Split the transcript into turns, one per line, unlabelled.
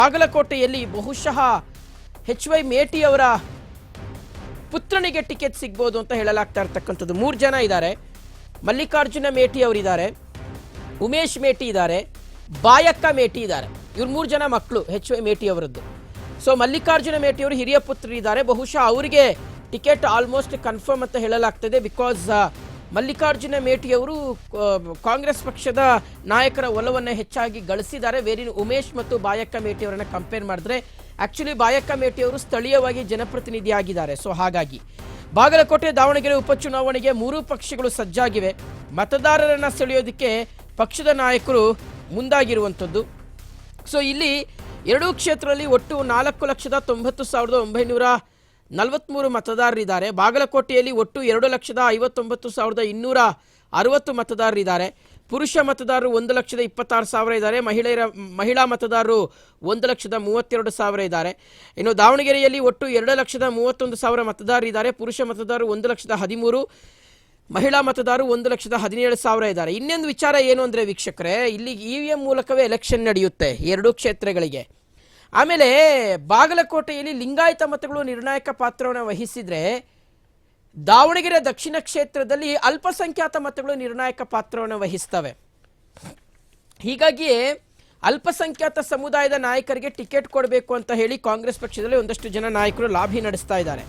ಬಾಗಲಕೋಟೆಯಲ್ಲಿ ಬಹುಶಃ HY ಮೇಟಿ ಅವರ ಪುತ್ರನಿಗೆ ಟಿಕೆಟ್ ಸಿಗಬಹುದು ಅಂತ ಹೇಳಲಾಗ್ತಾ ಇರತಕ್ಕಂಥದ್ದು. 3 ಜನ ಇದ್ದಾರೆ. ಮಲ್ಲಿಕಾರ್ಜುನ ಮೇಟಿ ಅವರಿದ್ದಾರೆ, ಉಮೇಶ್ ಮೇಟಿ ಇದ್ದಾರೆ, ಬಾಯಕ್ಕ ಮೇಟಿ ಇದ್ದಾರೆ. ಇವ್ರು 3 ಜನ ಮಕ್ಕಳು HY ಮೇಟಿ ಅವರದ್ದು. ಸೊ ಮಲ್ಲಿಕಾರ್ಜುನ ಮೇಟಿ ಅವರು ಹಿರಿಯ ಪುತ್ರರಿದ್ದಾರೆ. ಬಹುಶಃ ಅವರಿಗೆ ಟಿಕೆಟ್ ಆಲ್ಮೋಸ್ಟ್ ಕನ್ಫರ್ಮ್ ಅಂತ ಹೇಳಲಾಗ್ತದೆ. ಬಿಕಾಸ್ ಮಲ್ಲಿಕಾರ್ಜುನ ಮೇಟಿ ಅವರು ಕಾಂಗ್ರೆಸ್ ಪಕ್ಷದ ನಾಯಕರ ಒಲವನ್ನು ಹೆಚ್ಚಾಗಿ ಗಳಿಸಿದ್ದಾರೆ. ಬೇರೆ ಉಮೇಶ್ ಮತ್ತು ಬಾಯಕ್ಕ ಮೇಟಿ ಅವರನ್ನು ಕಂಪೇರ್ ಮಾಡಿದ್ರೆ ಆಕ್ಚುಲಿ ಬಾಯಕ್ಕ ಮೇಟಿ ಅವರು ಸ್ಥಳೀಯವಾಗಿ ಜನಪ್ರತಿನಿಧಿ ಆಗಿದ್ದಾರೆ. ಸೊ ಹಾಗಾಗಿ ಬಾಗಲಕೋಟೆ ದಾವಣಗೆರೆ ಉಪಚುನಾವಣೆಗೆ 3 ಪಕ್ಷಗಳು ಸಜ್ಜಾಗಿವೆ. ಮತದಾರರನ್ನು ಸೆಳೆಯೋದಕ್ಕೆ ಪಕ್ಷದ ನಾಯಕರು ಮುಂದಾಗಿರುವಂಥದ್ದು. ಸೊ ಇಲ್ಲಿ 2 ಕ್ಷೇತ್ರದಲ್ಲಿ ಒಟ್ಟು 4,90,943 ಮತದಾರರಿದ್ದಾರೆ. ಬಾಗಲಕೋಟೆಯಲ್ಲಿ ಒಟ್ಟು 2,59,260 ಮತದಾರರಿದ್ದಾರೆ. ಪುರುಷ ಮತದಾರರು 1,26,000 ಇದ್ದಾರೆ. ಮಹಿಳಾ ಮತದಾರರು 1,32,000 ಇದ್ದಾರೆ. ಇನ್ನು ದಾವಣಗೆರೆಯಲ್ಲಿ ಒಟ್ಟು 2,31,000 ಮತದಾರರಿದ್ದಾರೆ. ಪುರುಷ ಮತದಾರರು 1,13,000, ಮಹಿಳಾ ಮತದಾರರು 1,17,000 ಇದ್ದಾರೆ. ಇನ್ನೊಂದು ವಿಚಾರ ಏನು ಅಂದರೆ ವೀಕ್ಷಕರೇ, ಇಲ್ಲಿ EVM ಮೂಲಕವೇ ಎಲೆಕ್ಷನ್ ನಡೆಯುತ್ತೆ 2 ಕ್ಷೇತ್ರಗಳಿಗೆ. ಆಮೇಲೆ ಬಾಗಲಕೋಟೆಯಲ್ಲಿ ಲಿಂಗಾಯತ ಮತಗಳು ನಿರ್ಣಾಯಕ ಪಾತ್ರವನ್ನು ವಹಿಸಿದ್ರೆ, ದಾವಣಗೆರೆ ದಕ್ಷಿಣ ಕ್ಷೇತ್ರದಲ್ಲಿ ಅಲ್ಪಸಂಖ್ಯಾತ ಮತಗಳು ನಿರ್ಣಾಯಕ ಪಾತ್ರವನ್ನು ವಹಿಸ್ತವೆ. ಹೀಗಾಗಿ ಅಲ್ಪಸಂಖ್ಯಾತ ಸಮುದಾಯದ ನಾಯಕರಿಗೆ ಟಿಕೆಟ್ ಕೊಡಬೇಕು ಅಂತ ಹೇಳಿ ಕಾಂಗ್ರೆಸ್ ಪಕ್ಷದಲ್ಲಿ ಒಂದಷ್ಟು ಜನ ನಾಯಕರು ಲಾಬಿ ನಡೆಸ್ತಾ ಇದ್ದಾರೆ.